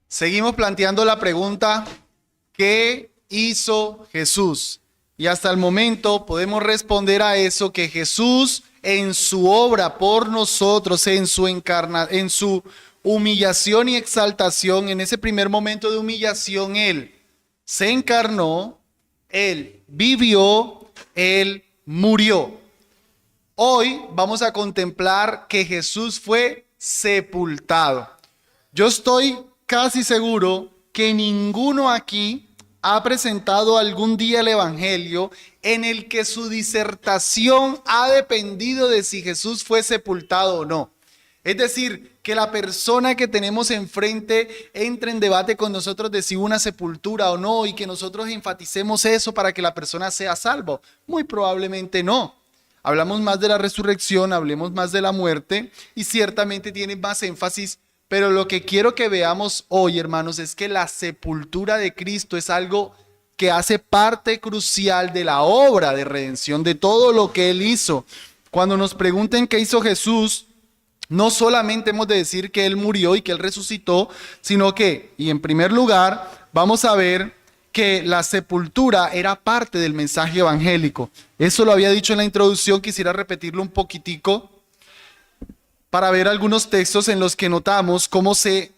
Seguimos planteando la pregunta, ¿qué hizo Jesús? Y hasta el momento podemos responder a eso, que Jesús en su obra por nosotros, en su humillación y exaltación, en ese primer momento de humillación, Él se encarnó, Él vivió, Él murió. Hoy vamos a contemplar que Jesús fue sepultado. Yo estoy casi seguro que ninguno aquí ha presentado algún día el Evangelio en el que su disertación ha dependido de si Jesús fue sepultado o no. Es decir, que la persona que tenemos enfrente entre en debate con nosotros de si hubo una sepultura o no y que nosotros enfaticemos eso para que la persona sea salva. Muy probablemente no. Hablamos más de la resurrección, hablemos más de la muerte y ciertamente tiene más énfasis. Pero lo que quiero que veamos hoy, hermanos, es que la sepultura de Cristo es algo que hace parte crucial de la obra de redención, de todo lo que Él hizo. Cuando nos pregunten qué hizo Jesús, no solamente hemos de decir que Él murió y que Él resucitó, sino que, y en primer lugar, vamos a ver que la sepultura era parte del mensaje evangélico. Eso lo había dicho en la introducción, quisiera repetirlo un poquitico, para ver algunos textos en los que notamos cómo se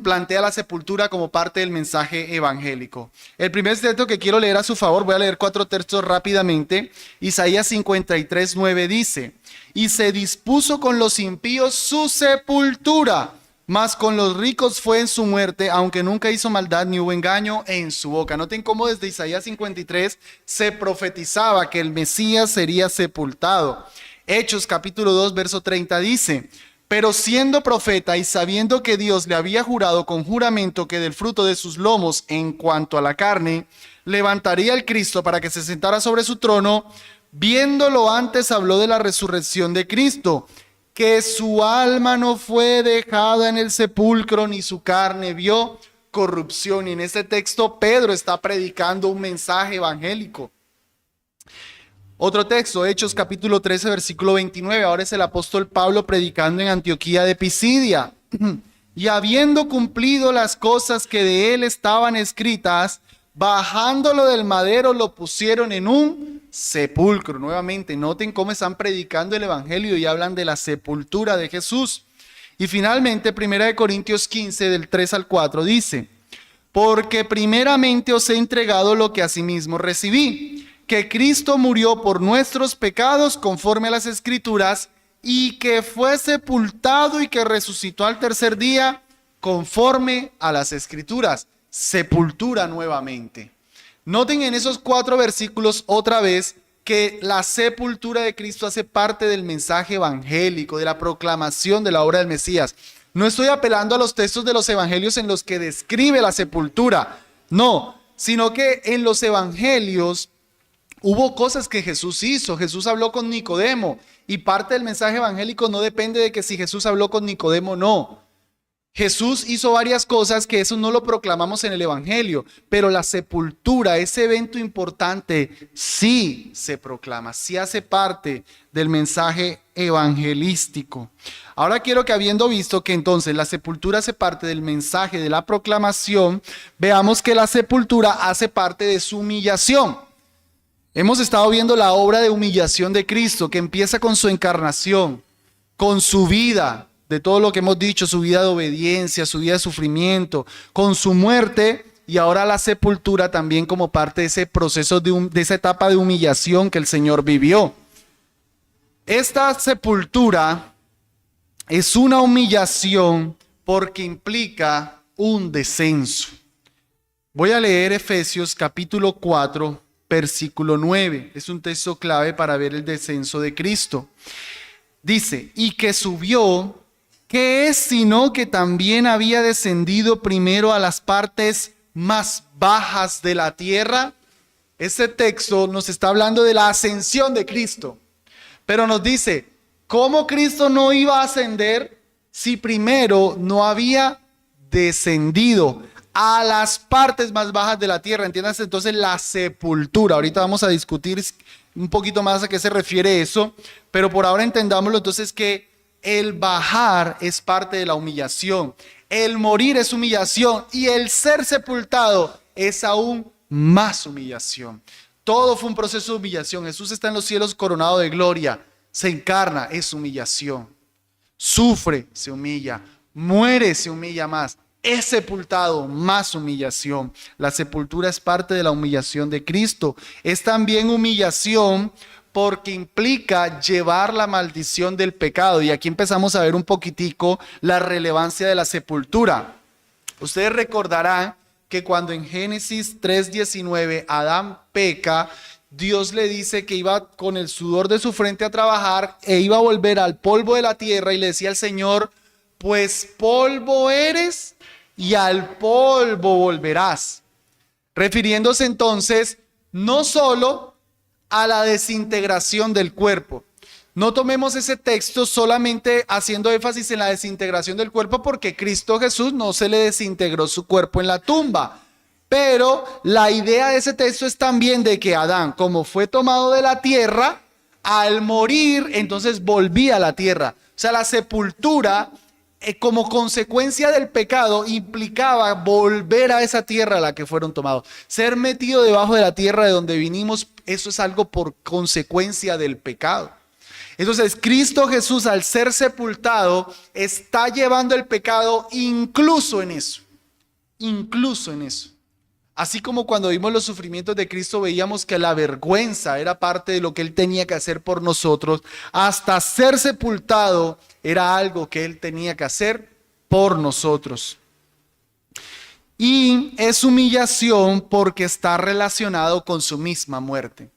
plantea la sepultura como parte del mensaje evangélico. El primer texto que quiero leer a su favor, voy a leer 4 textos rápidamente. Isaías 53:9 dice: y se dispuso con los impíos su sepultura, mas con los ricos fue en su muerte, aunque nunca hizo maldad ni hubo engaño en su boca. Noten cómo desde Isaías 53 se profetizaba que el Mesías sería sepultado. Hechos capítulo 2 verso 30 dice: pero siendo profeta y sabiendo que Dios le había jurado con juramento que del fruto de sus lomos en cuanto a la carne levantaría el Cristo para que se sentara sobre su trono, viéndolo antes habló de la resurrección de Cristo, que su alma no fue dejada en el sepulcro ni su carne vio corrupción. Y en este texto Pedro está predicando un mensaje evangélico. Otro texto, Hechos capítulo 13, versículo 29. Ahora es el apóstol Pablo predicando en Antioquía de Pisidia. Y habiendo cumplido las cosas que de él estaban escritas, bajándolo del madero lo pusieron en un sepulcro. Nuevamente, noten cómo están predicando el evangelio y hablan de la sepultura de Jesús. Y finalmente, 1 Corintios 15, del 3 al 4 dice: porque primeramente os he entregado lo que asimismo recibí, que Cristo murió por nuestros pecados conforme a las Escrituras, y que fue sepultado y que resucitó al tercer día conforme a las Escrituras. Sepultura nuevamente. Noten en esos 4 versículos otra vez que la sepultura de Cristo hace parte del mensaje evangélico, de la proclamación de la obra del Mesías. No estoy apelando a los textos de los evangelios en los que describe la sepultura, no, sino que en los evangelios hubo cosas que Jesús hizo. Jesús habló con Nicodemo y parte del mensaje evangélico no depende de que si Jesús habló con Nicodemo o no. Jesús hizo varias cosas que eso no lo proclamamos en el evangelio, pero la sepultura, ese evento importante, sí se proclama, sí hace parte del mensaje evangelístico. Ahora quiero que, habiendo visto que entonces la sepultura hace parte del mensaje de la proclamación, veamos que la sepultura hace parte de su humillación. Hemos estado viendo la obra de humillación de Cristo, que empieza con su encarnación, con su vida, de todo lo que hemos dicho, su vida de obediencia, su vida de sufrimiento, con su muerte y ahora la sepultura también como parte de ese proceso, de esa etapa de humillación que el Señor vivió. Esta sepultura es una humillación porque implica un descenso. Voy a leer Efesios capítulo 4, versículo 9. Es un texto clave para ver el descenso de Cristo. Dice: y que subió, ¿qué es sino que también había descendido primero a las partes más bajas de la tierra? Este texto nos está hablando de la ascensión de Cristo, pero nos dice, ¿cómo Cristo no iba a ascender si primero no había descendido a las partes más bajas de la tierra? Entiéndase entonces la sepultura. Ahorita vamos a discutir un poquito más a qué se refiere eso, pero por ahora entendámoslo entonces que el bajar es parte de la humillación, el morir es humillación y el ser sepultado es aún más humillación. Todo fue un proceso de humillación. Jesús está en los cielos coronado de gloria, se encarna, es humillación. Sufre, se humilla, muere, se humilla más, es sepultado, más humillación. La sepultura es parte de la humillación de Cristo. Es también humillación porque implica llevar la maldición del pecado. Y aquí empezamos a ver un poquitico la relevancia de la sepultura. Ustedes recordarán que cuando en Génesis 3:19 Adán peca, Dios le dice que iba con el sudor de su frente a trabajar e iba a volver al polvo de la tierra, y le decía al Señor, pues polvo eres y al polvo volverás. Refiriéndose entonces no solo a la desintegración del cuerpo. No tomemos ese texto solamente haciendo énfasis en la desintegración del cuerpo, porque Cristo Jesús no se le desintegró su cuerpo en la tumba. Pero la idea de ese texto es también de que Adán, como fue tomado de la tierra, al morir, entonces volvía a la tierra. O sea, la sepultura, como consecuencia del pecado, implicaba volver a esa tierra a la que fueron tomados. Ser metido debajo de la tierra de donde vinimos, eso es algo por consecuencia del pecado. Entonces, Cristo Jesús, al ser sepultado, está llevando el pecado incluso en eso. Incluso en eso. Así como cuando vimos los sufrimientos de Cristo, veíamos que la vergüenza era parte de lo que Él tenía que hacer por nosotros. Hasta ser sepultado era algo que Él tenía que hacer por nosotros. Y es humillación porque está relacionado con su misma muerte.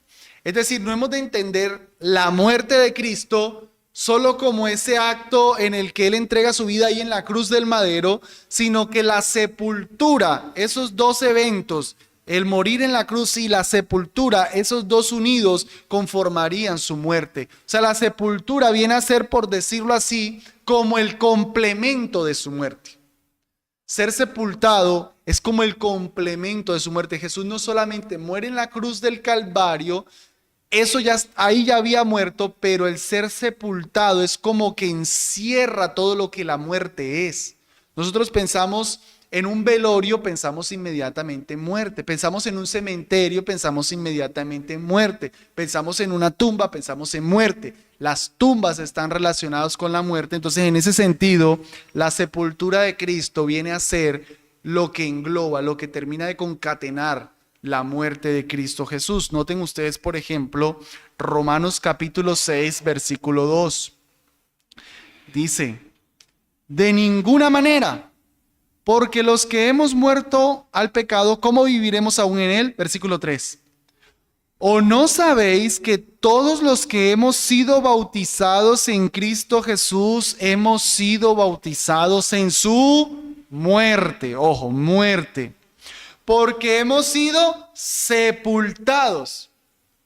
Es decir, no hemos de entender la muerte de Cristo solo como ese acto en el que Él entrega su vida ahí en la cruz del madero, sino que la sepultura, esos dos eventos, el morir en la cruz y la sepultura, esos dos unidos conformarían su muerte. O sea, la sepultura viene a ser, por decirlo así, como el complemento de su muerte. Ser sepultado es como el complemento de su muerte. Jesús no solamente muere en la cruz del Calvario, eso ya, ahí ya había muerto, pero el ser sepultado es como que encierra todo lo que la muerte es. Nosotros pensamos en un velorio, pensamos inmediatamente muerte. Pensamos en un cementerio, pensamos inmediatamente en muerte. Pensamos en una tumba, pensamos en muerte. Las tumbas están relacionadas con la muerte. Entonces, en ese sentido, la sepultura de Cristo viene a ser lo que engloba, lo que termina de concatenar la muerte de Cristo Jesús. Noten ustedes, por ejemplo, Romanos capítulo 6, versículo 2. Dice, de ninguna manera, porque los que hemos muerto al pecado, ¿cómo viviremos aún en él? Versículo 3. ¿O no sabéis que todos los que hemos sido bautizados en Cristo Jesús, hemos sido bautizados en su muerte? Ojo, muerte. Porque hemos sido sepultados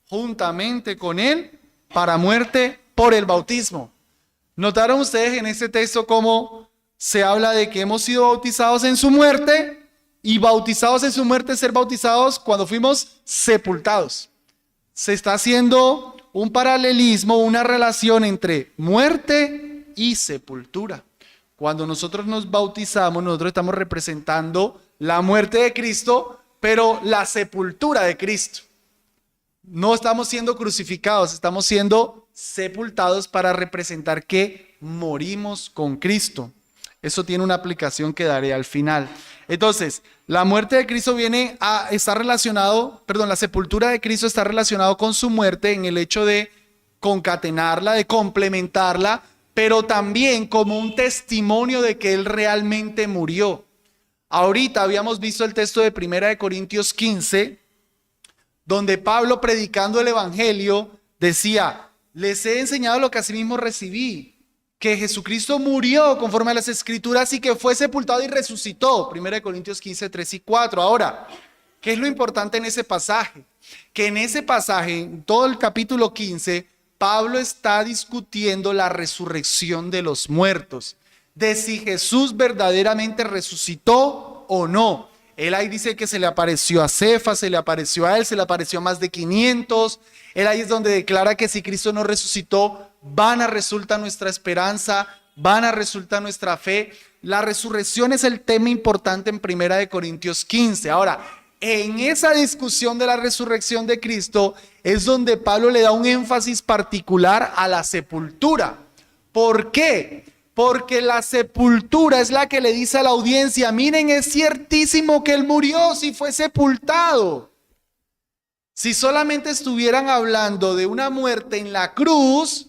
juntamente con Él para muerte por el bautismo. ¿Notaron ustedes en este texto cómo se habla de que hemos sido bautizados en su muerte? Y bautizados en su muerte, ser bautizados cuando fuimos sepultados. Se está haciendo un paralelismo, una relación entre muerte y sepultura. Cuando nosotros nos bautizamos, nosotros estamos representando la muerte de Cristo, pero la sepultura de Cristo. No estamos siendo crucificados, estamos siendo sepultados para representar que morimos con Cristo. Eso tiene una aplicación que daré al final. Entonces, la muerte de Cristo la sepultura de Cristo está relacionado con su muerte en el hecho de concatenarla, de complementarla, pero también como un testimonio de que Él realmente murió. Ahorita habíamos visto el texto de 1 Corintios 15, donde Pablo, predicando el evangelio, decía, les he enseñado lo que asimismo recibí, que Jesucristo murió conforme a las escrituras y que fue sepultado y resucitó. 1 Corintios 15, 3 y 4. Ahora, ¿qué es lo importante en ese pasaje? Que en ese pasaje, en todo el capítulo 15, Pablo está discutiendo la resurrección de los muertos, de si Jesús verdaderamente resucitó o no. Él ahí dice que se le apareció a Cefas, se le apareció a él, se le apareció a más de 500. Él ahí es donde declara que si Cristo no resucitó, vana resulta nuestra esperanza, vana resulta nuestra fe. La resurrección es el tema importante en 1 Corintios 15. Ahora, en esa discusión de la resurrección de Cristo es donde Pablo le da un énfasis particular a la sepultura. ¿Por qué? Porque la sepultura es la que le dice a la audiencia, miren, es ciertísimo que él murió si fue sepultado. Si solamente estuvieran hablando de una muerte en la cruz,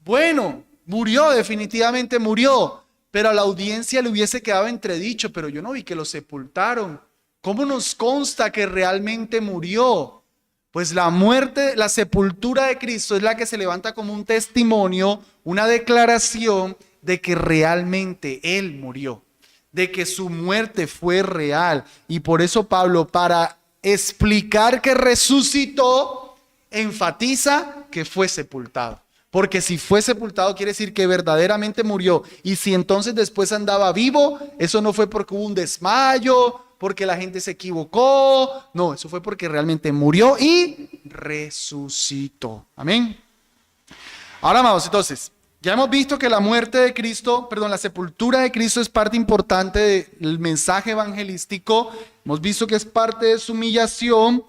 bueno, murió, definitivamente murió, pero a la audiencia le hubiese quedado entredicho, pero yo no vi que lo sepultaron. ¿Cómo nos consta que realmente murió? Pues la muerte, la sepultura de Cristo es la que se levanta como un testimonio, una declaración de que realmente Él murió, de que su muerte fue real. Y por eso Pablo, para explicar que resucitó, enfatiza que fue sepultado. Porque si fue sepultado quiere decir que verdaderamente murió. Y si entonces después andaba vivo, eso no fue porque hubo un desmayo, porque la gente se equivocó. No, eso fue porque realmente murió y resucitó. Amén. Ahora vamos, entonces, ya hemos visto que la muerte de Cristo, la sepultura de Cristo es parte importante del mensaje evangelístico. Hemos visto que es parte de su humillación.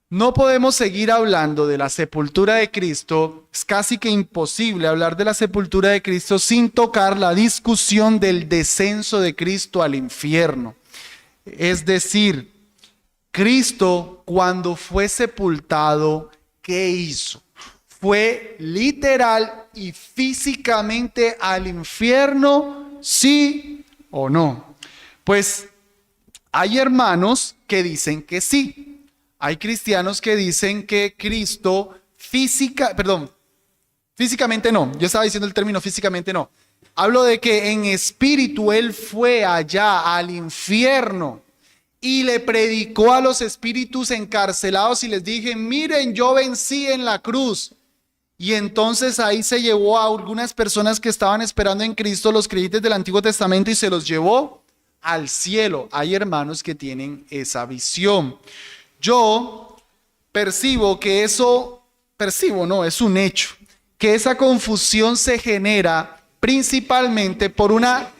No podemos seguir hablando de la sepultura de Cristo. Es casi que imposible hablar de la sepultura de Cristo sin tocar la discusión del descenso de Cristo al infierno. Es decir, Cristo cuando fue sepultado, ¿qué hizo? ¿Fue literal y físicamente al infierno? ¿Sí o no? Pues hay hermanos que dicen que sí. Hay cristianos que dicen que Cristo físicamente no. Yo estaba diciendo el término físicamente no. Hablo de que en espíritu Él fue allá al infierno y le predicó a los espíritus encarcelados y les dije, miren, yo vencí en la cruz. Y entonces ahí se llevó a algunas personas que estaban esperando en Cristo, los creyentes del Antiguo Testamento, y se los llevó al cielo. Hay hermanos que tienen esa visión. Yo percibo que es un hecho, que esa confusión se genera principalmente por una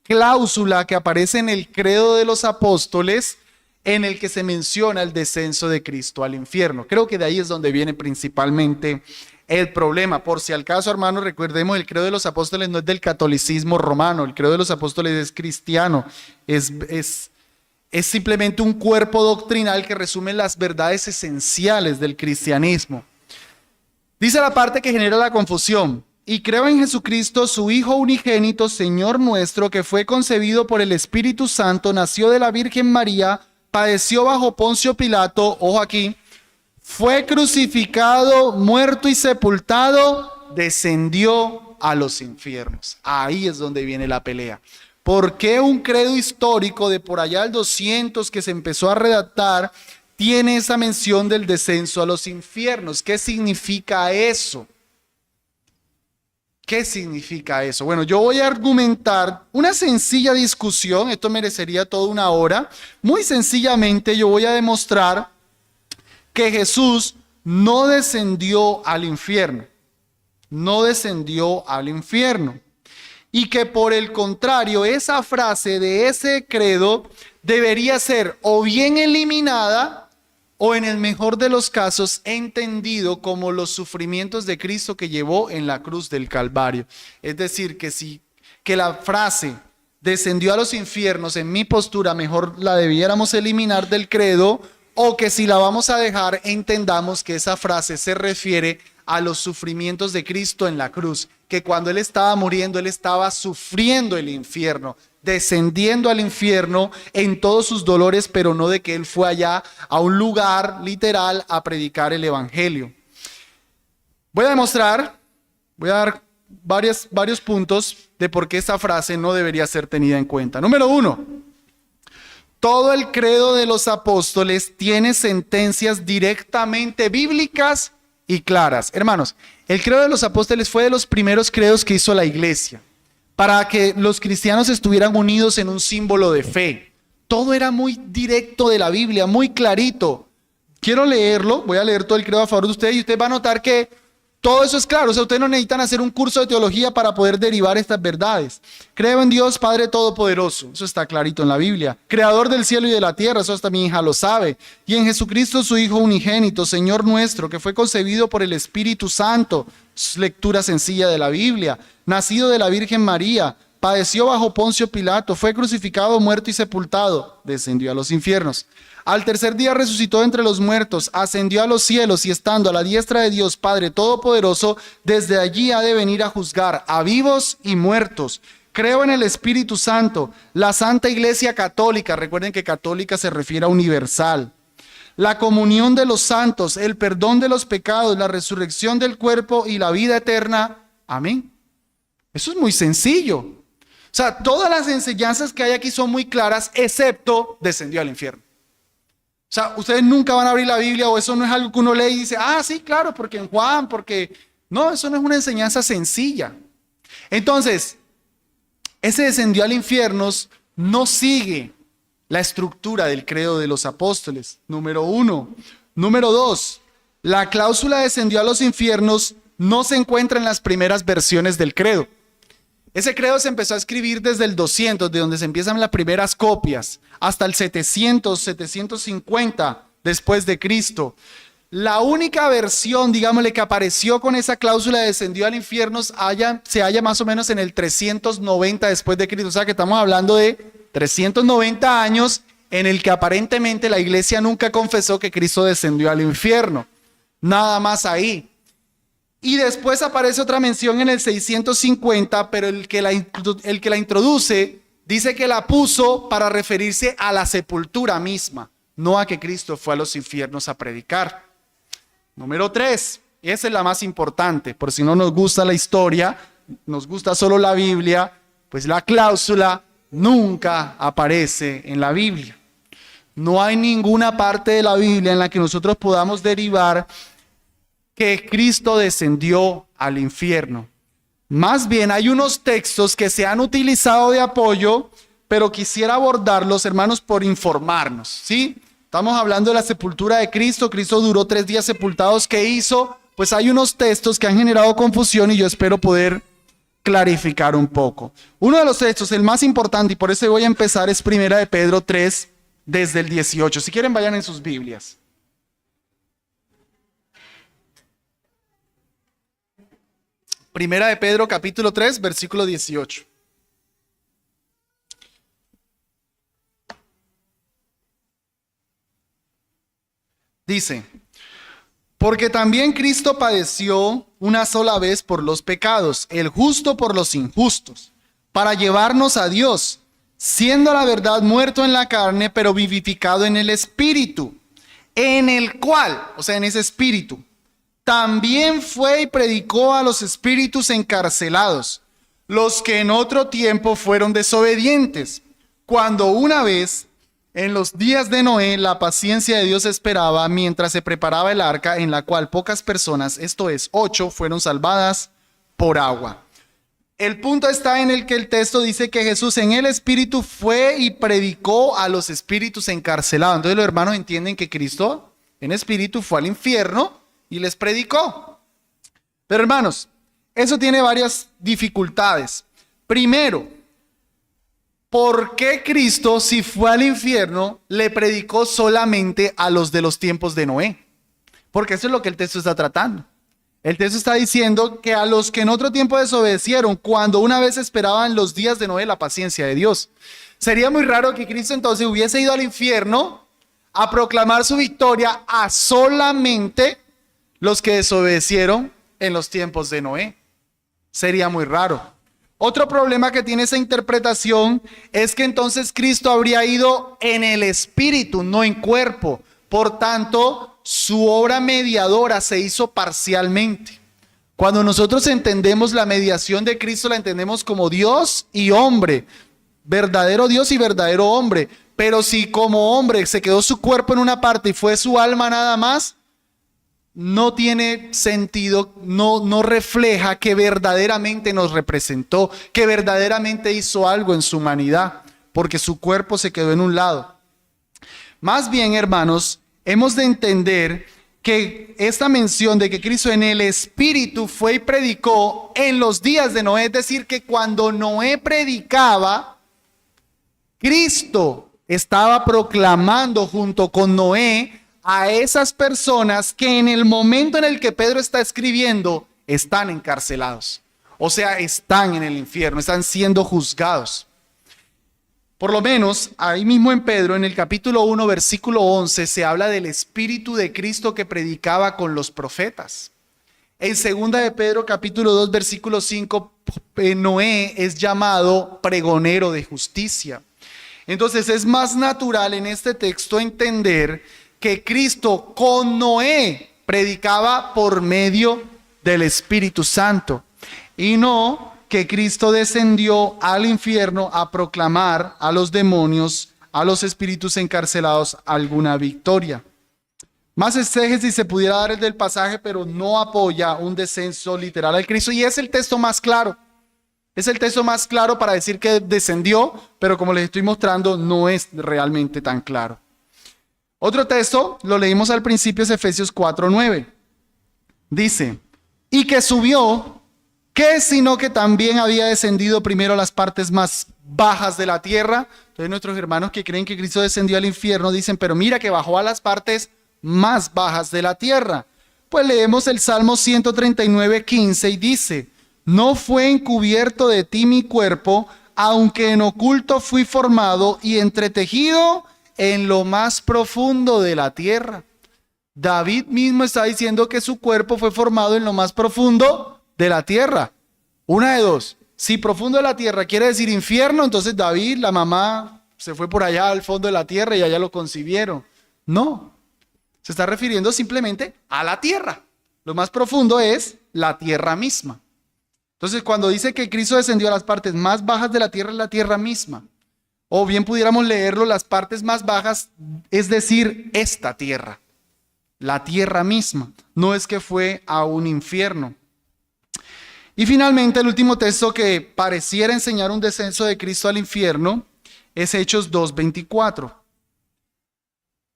cláusula que aparece en el Credo de los Apóstoles, en el que se menciona el descenso de Cristo al infierno. Creo que de ahí es donde viene principalmente el problema. Por si al caso, hermanos, recordemos, el Credo de los Apóstoles no es del catolicismo romano, el Credo de los Apóstoles es cristiano, es simplemente un cuerpo doctrinal que resume las verdades esenciales del cristianismo. Dice la parte que genera la confusión: y creo en Jesucristo, su Hijo unigénito, Señor nuestro, que fue concebido por el Espíritu Santo, nació de la Virgen María, padeció bajo Poncio Pilato, ojo aquí, fue crucificado, muerto y sepultado, descendió a los infiernos. Ahí es donde viene la pelea. ¿Por qué un credo histórico de por allá al 200 que se empezó a redactar tiene esa mención del descenso a los infiernos? ¿Qué significa eso? ¿Qué significa eso? Bueno, yo voy a argumentar una sencilla discusión, esto merecería toda una hora. Muy sencillamente yo voy a demostrar que Jesús no descendió al infierno. No descendió al infierno. Y que por el contrario, esa frase de ese credo debería ser o bien eliminada o en el mejor de los casos entendido como los sufrimientos de Cristo que llevó en la cruz del Calvario. Es decir, que la frase descendió a los infiernos, en mi postura mejor la debiéramos eliminar del credo, o que si la vamos a dejar entendamos que esa frase se refiere a los sufrimientos de Cristo en la cruz, que cuando Él estaba muriendo, Él estaba sufriendo el infierno, descendiendo al infierno en todos sus dolores, pero no de que Él fue allá a un lugar literal a predicar el evangelio. Voy a dar varios puntos de por qué esta frase no debería ser tenida en cuenta. Número 1, todo el credo de los apóstoles tiene sentencias directamente bíblicas y claras. Hermanos, el credo de los apóstoles fue de los primeros credos que hizo la iglesia, para que los cristianos estuvieran unidos en un símbolo de fe. Todo era muy directo de la Biblia, muy clarito. Quiero leerlo, voy a leer todo el credo a favor de ustedes y usted va a notar que Todo eso es claro, o sea, ustedes no necesitan hacer un curso de teología para poder derivar estas verdades. Creo en Dios Padre Todopoderoso, eso está clarito en la Biblia. Creador del cielo y de la tierra, eso hasta mi hija lo sabe. Y en Jesucristo su Hijo unigénito, Señor nuestro, que fue concebido por el Espíritu Santo, lectura sencilla de la Biblia, nacido de la Virgen María, padeció bajo Poncio Pilato, fue crucificado, muerto y sepultado, descendió a los infiernos. Al tercer día resucitó entre los muertos, ascendió a los cielos y estando a la diestra de Dios Padre Todopoderoso, desde allí ha de venir a juzgar a vivos y muertos. Creo en el Espíritu Santo, la Santa Iglesia Católica, recuerden que católica se refiere a universal, la comunión de los santos, el perdón de los pecados, la resurrección del cuerpo y la vida eterna. Amén. Eso es muy sencillo. O sea, todas las enseñanzas que hay aquí son muy claras, excepto descendió al infierno. O sea, ustedes nunca van a abrir la Biblia o eso no es algo que uno lee y dice, ah, sí, claro, porque en Juan, porque... No, eso no es una enseñanza sencilla. Entonces, ese descendió al infierno no sigue la estructura del credo de los apóstoles, número 1. Número 2, la cláusula descendió a los infiernos no se encuentra en las primeras versiones del credo. Ese credo se empezó a escribir desde el 200, de donde se empiezan las primeras copias, hasta el 700, 750 después de Cristo. La única versión, digámosle, que apareció con esa cláusula de descendió al infierno se halla más o menos en el 390 después de Cristo. O sea que estamos hablando de 390 años en el que aparentemente la iglesia nunca confesó que Cristo descendió al infierno. Nada más ahí. Y después aparece otra mención en el 650, pero el que la introduce dice que la puso para referirse a la sepultura misma, no a que Cristo fue a los infiernos a predicar. Número 3, esa es la más importante, por si no nos gusta la historia, nos gusta solo la Biblia, pues la cláusula nunca aparece en la Biblia. No hay ninguna parte de la Biblia en la que nosotros podamos derivar que Cristo descendió al infierno. Más bien hay unos textos que se han utilizado de apoyo, pero quisiera abordarlos, hermanos, por informarnos, ¿sí? Estamos hablando de la sepultura de Cristo. Cristo duró 3 días sepultados. ¿Qué hizo? Pues hay unos textos que han generado confusión y yo espero poder clarificar un poco. Uno de los textos, el más importante, y por eso voy a empezar, es Primera de Pedro 3, desde el 18. Si quieren, vayan en sus Biblias. Primera de Pedro, capítulo 3, versículo 18. Dice, porque también Cristo padeció una sola vez por los pecados, el justo por los injustos, para llevarnos a Dios, siendo la verdad muerto en la carne, pero vivificado en el Espíritu, en el cual, o sea, en ese Espíritu, también fue y predicó a los espíritus encarcelados, los que en otro tiempo fueron desobedientes, cuando una vez, en los días de Noé, la paciencia de Dios esperaba mientras se preparaba el arca, en la cual pocas personas, esto es, 8, fueron salvadas por agua. El punto está en el que el texto dice que Jesús en el Espíritu fue y predicó a los espíritus encarcelados. Entonces los hermanos entienden que Cristo en Espíritu fue al infierno y les predicó. Pero hermanos, eso tiene varias dificultades. Primero, ¿por qué Cristo, si fue al infierno, le predicó solamente a los de los tiempos de Noé? Porque eso es lo que el texto está tratando. El texto está diciendo que a los que en otro tiempo desobedecieron, cuando una vez esperaban los días de Noé la paciencia de Dios. Sería muy raro que Cristo entonces hubiese ido al infierno a proclamar su victoria a solamente los que desobedecieron en los tiempos de Noé. Sería muy raro. Otro problema que tiene esa interpretación es que entonces Cristo habría ido en el espíritu, no en cuerpo. Por tanto, su obra mediadora se hizo parcialmente. Cuando nosotros entendemos la mediación de Cristo, la entendemos como Dios y hombre, verdadero Dios y verdadero hombre. Pero si como hombre se quedó su cuerpo en una parte y fue su alma nada más, no tiene sentido, no refleja que verdaderamente nos representó, que verdaderamente hizo algo en su humanidad, porque su cuerpo se quedó en un lado. Más bien, hermanos, hemos de entender que esta mención de que Cristo en el Espíritu fue y predicó en los días de Noé, es decir, que cuando Noé predicaba, Cristo estaba proclamando junto con Noé a esas personas que en el momento en el que Pedro está escribiendo están encarcelados. O sea, están en el infierno, están siendo juzgados. Por lo menos, ahí mismo en Pedro, en el capítulo 1, versículo 11, se habla del Espíritu de Cristo que predicaba con los profetas. En segunda de Pedro, capítulo 2, versículo 5, Noé es llamado pregonero de justicia. Entonces es más natural en este texto entender que Cristo con Noé predicaba por medio del Espíritu Santo y no que Cristo descendió al infierno a proclamar a los demonios, a los espíritus encarcelados, alguna victoria. Más exégesis se pudiera dar el del pasaje, pero no apoya un descenso literal al Cristo, y es el texto más claro. Es el texto más claro para decir que descendió, pero como les estoy mostrando, no es realmente tan claro. Otro texto, lo leímos al principio, es Efesios 4:9. Dice, y que subió, ¿qué sino que también había descendido primero a las partes más bajas de la tierra? Entonces nuestros hermanos que creen que Cristo descendió al infierno dicen, pero mira que bajó a las partes más bajas de la tierra. Pues leemos el Salmo 139:15 y dice, no fue encubierto de ti mi cuerpo, aunque en oculto fui formado y entretejido en lo más profundo de la tierra. David mismo está diciendo que su cuerpo fue formado en lo más profundo de la tierra. Una de dos. Si profundo de la tierra quiere decir infierno, entonces David, la mamá, se fue por allá al fondo de la tierra y allá lo concibieron. No. Se está refiriendo simplemente a la tierra. Lo más profundo es la tierra misma. Entonces, cuando dice que Cristo descendió a las partes más bajas de la tierra, es la tierra misma. O bien pudiéramos leerlo, las partes más bajas, es decir, esta tierra. La tierra misma. No es que fue a un infierno. Y finalmente el último texto que pareciera enseñar un descenso de Cristo al infierno es Hechos 2:24.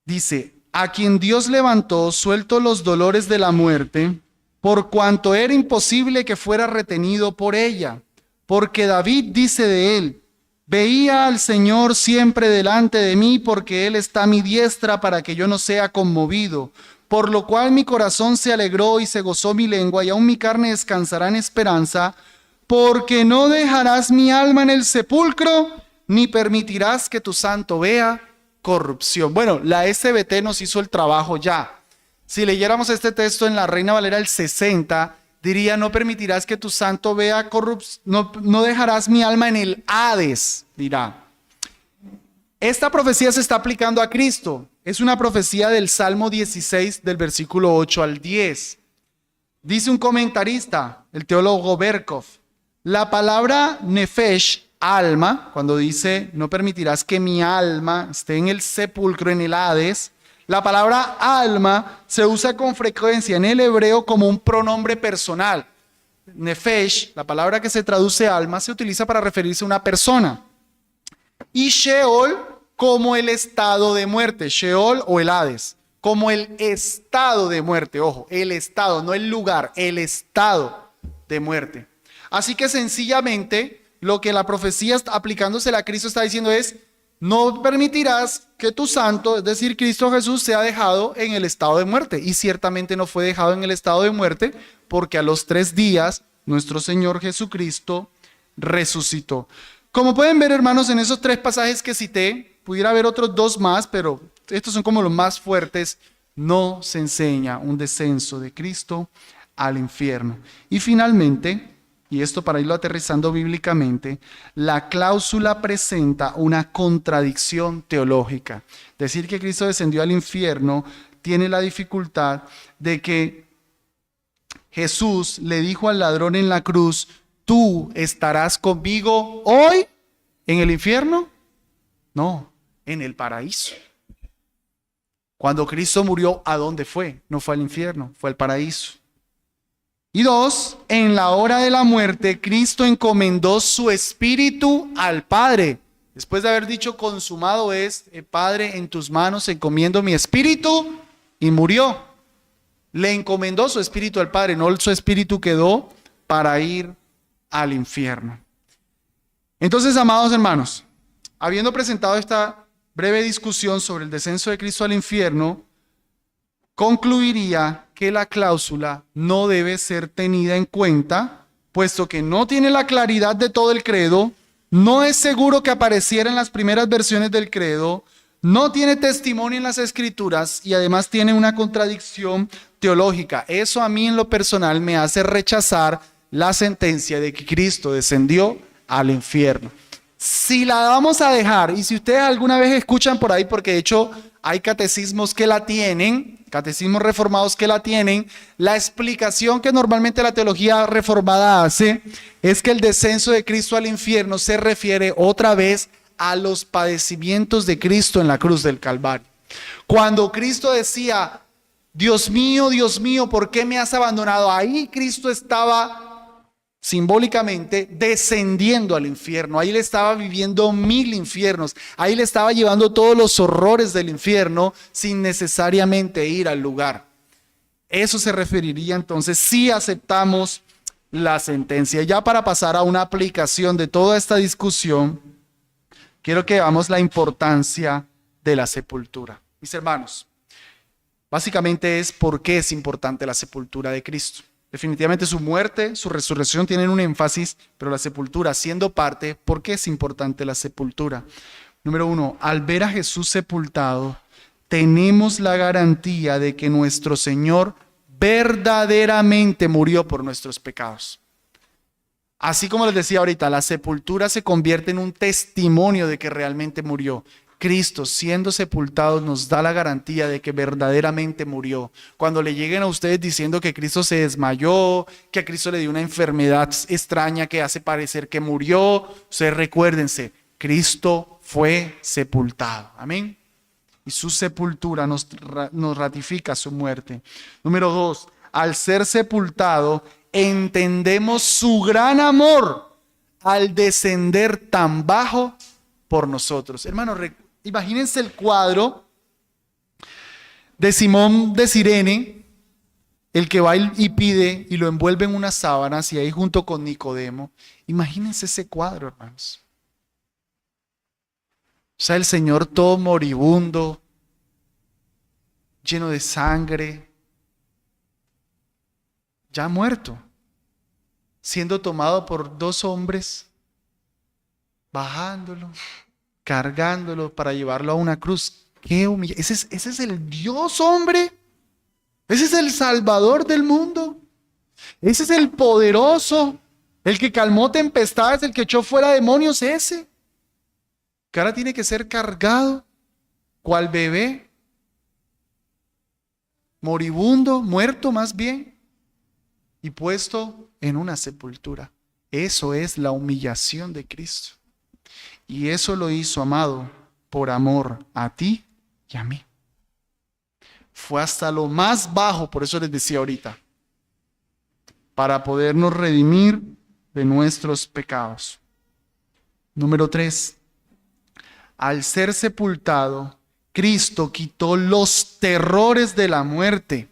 Dice, a quien Dios levantó suelto los dolores de la muerte, por cuanto era imposible que fuera retenido por ella. Porque David dice de él, veía al Señor siempre delante de mí, porque Él está a mi diestra para que yo no sea conmovido. Por lo cual mi corazón se alegró y se gozó mi lengua, y aún mi carne descansará en esperanza, porque no dejarás mi alma en el sepulcro, ni permitirás que tu santo vea corrupción. Bueno, la SBT nos hizo el trabajo ya. Si leyéramos este texto en la Reina Valera del 60, diría, no permitirás que tu santo vea corrupción, no dejarás mi alma en el Hades, dirá. Esta profecía se está aplicando a Cristo. Es una profecía del Salmo 16, del versículo 8 al 10. Dice un comentarista, el teólogo Berkov, la palabra nefesh, alma, cuando dice, no permitirás que mi alma esté en el sepulcro, en el Hades, la palabra alma se usa con frecuencia en el hebreo como un pronombre personal. Nefesh, la palabra que se traduce alma, se utiliza para referirse a una persona. Y Sheol como el estado de muerte, Sheol o el Hades, como el estado de muerte, ojo, el estado, no el lugar, el estado de muerte. Así que sencillamente lo que la profecía aplicándose a Cristo está diciendo es, no permitirás que tu santo, es decir, Cristo Jesús, sea dejado en el estado de muerte. Y ciertamente no fue dejado en el estado de muerte, porque a los 3 días nuestro Señor Jesucristo resucitó. Como pueden ver, hermanos, en esos 3 pasajes que cité, pudiera haber otros 2 más, pero estos son como los más fuertes. No se enseña un descenso de Cristo al infierno. Y finalmente, y esto para irlo aterrizando bíblicamente, la cláusula presenta una contradicción teológica. Decir que Cristo descendió al infierno tiene la dificultad de que Jesús le dijo al ladrón en la cruz, ¿tú estarás conmigo hoy en el infierno? No, en el paraíso. Cuando Cristo murió, ¿a dónde fue? No fue al infierno, fue al paraíso. Y 2, en la hora de la muerte, Cristo encomendó su espíritu al Padre. Después de haber dicho, consumado es, Padre, en tus manos encomiendo mi espíritu, y murió. Le encomendó su espíritu al Padre, no su espíritu quedó para ir al infierno. Entonces, amados hermanos, habiendo presentado esta breve discusión sobre el descenso de Cristo al infierno, concluiría que la cláusula no debe ser tenida en cuenta, puesto que no tiene la claridad de todo el credo, no es seguro que apareciera en las primeras versiones del credo, no tiene testimonio en las escrituras y además tiene una contradicción teológica. Eso a mí en lo personal me hace rechazar la sentencia de que Cristo descendió al infierno. Si la vamos a dejar, y si ustedes alguna vez escuchan por ahí, porque de hecho hay catecismos que la tienen, catecismos reformados que la tienen, la explicación que normalmente la teología reformada hace es que el descenso de Cristo al infierno se refiere otra vez a los padecimientos de Cristo en la cruz del Calvario. Cuando Cristo decía, Dios mío, ¿por qué me has abandonado? Ahí Cristo estaba simbólicamente descendiendo al infierno. Ahí le estaba viviendo 1000 infiernos. Ahí le estaba llevando todos los horrores del infierno sin necesariamente ir al lugar. Eso se referiría entonces si aceptamos la sentencia. Ya para pasar a una aplicación de toda esta discusión, quiero que veamos la importancia de la sepultura. Mis hermanos, básicamente es por qué es importante la sepultura de Cristo. Definitivamente su muerte, su resurrección tienen un énfasis, pero la sepultura siendo parte, ¿por qué es importante la sepultura? Número 1, al ver a Jesús sepultado, tenemos la garantía de que nuestro Señor verdaderamente murió por nuestros pecados. Así como les decía ahorita, la sepultura se convierte en un testimonio de que realmente murió. Cristo, siendo sepultado, nos da la garantía de que verdaderamente murió. Cuando le lleguen a ustedes diciendo que Cristo se desmayó, que a Cristo le dio una enfermedad extraña que hace parecer que murió, ustedes recuérdense, Cristo fue sepultado. Amén. Y su sepultura nos ratifica su muerte. Número 2, al ser sepultado, entendemos su gran amor al descender tan bajo por nosotros. Hermanos, imagínense el cuadro de Simón de Cirene, el que va y pide y lo envuelve en unas sábanas y ahí junto con Nicodemo. Imagínense ese cuadro, hermanos. O sea, el Señor todo moribundo, lleno de sangre, ya muerto, siendo tomado por 2 hombres, bajándolo, cargándolo para llevarlo a una cruz. ¡Qué humillación! Ese es el Dios, hombre. Ese es el Salvador del mundo. Ese es el poderoso, el que calmó tempestades, el que echó fuera demonios, ese. Que ahora tiene que ser cargado, cual bebé, moribundo, muerto más bien, y puesto en una sepultura. Eso es la humillación de Cristo. Y eso lo hizo, amado, por amor a ti y a mí. Fue hasta lo más bajo, por eso les decía ahorita, para podernos redimir de nuestros pecados. Número 3. Al ser sepultado, Cristo quitó los terrores de la muerte.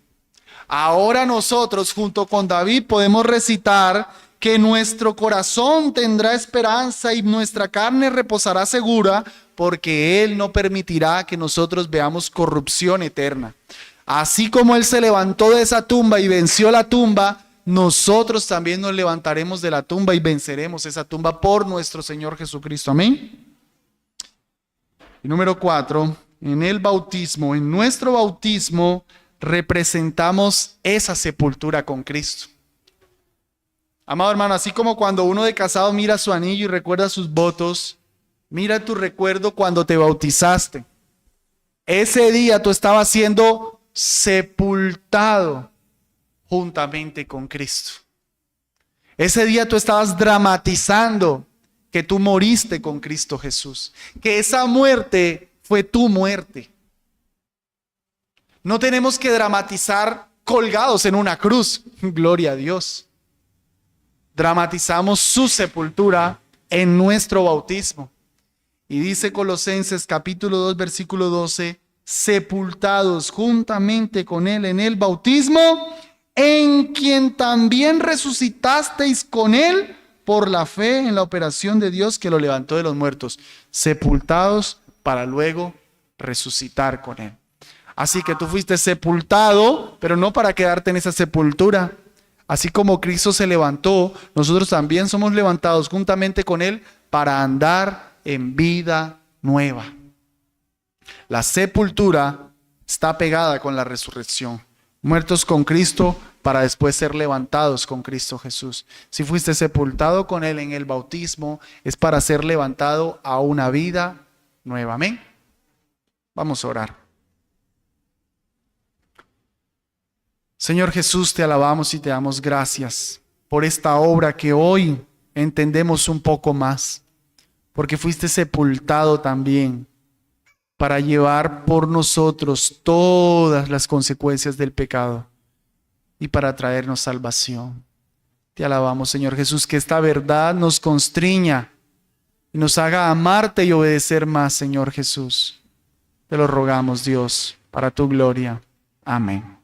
Ahora nosotros, junto con David, podemos recitar que nuestro corazón tendrá esperanza y nuestra carne reposará segura, porque Él no permitirá que nosotros veamos corrupción eterna. Así como Él se levantó de esa tumba y venció la tumba, nosotros también nos levantaremos de la tumba y venceremos esa tumba por nuestro Señor Jesucristo. Amén. Y número 4, en el bautismo, en nuestro bautismo, representamos esa sepultura con Cristo. Amado hermano, así como cuando uno de casado mira su anillo y recuerda sus votos, mira tu recuerdo cuando te bautizaste. Ese día tú estabas siendo sepultado juntamente con Cristo. Ese día tú estabas dramatizando que tú moriste con Cristo Jesús, que esa muerte fue tu muerte. No tenemos que dramatizar colgados en una cruz, gloria a Dios. Dramatizamos su sepultura en nuestro bautismo. Y dice Colosenses capítulo 2 versículo 12, sepultados juntamente con Él en el bautismo, en quien también resucitasteis con Él por la fe en la operación de Dios que lo levantó de los muertos. Sepultados para luego resucitar con Él. Así que tú fuiste sepultado, pero no para quedarte en esa sepultura. Así como Cristo se levantó, nosotros también somos levantados juntamente con Él para andar en vida nueva. La sepultura está pegada con la resurrección. Muertos con Cristo para después ser levantados con Cristo Jesús. Si fuiste sepultado con Él en el bautismo, es para ser levantado a una vida nueva. Amén. Vamos a orar. Señor Jesús, te alabamos y te damos gracias por esta obra que hoy entendemos un poco más, porque fuiste sepultado también para llevar por nosotros todas las consecuencias del pecado y para traernos salvación. Te alabamos, Señor Jesús, que esta verdad nos constriña y nos haga amarte y obedecer más, Señor Jesús. Te lo rogamos, Dios, para tu gloria. Amén.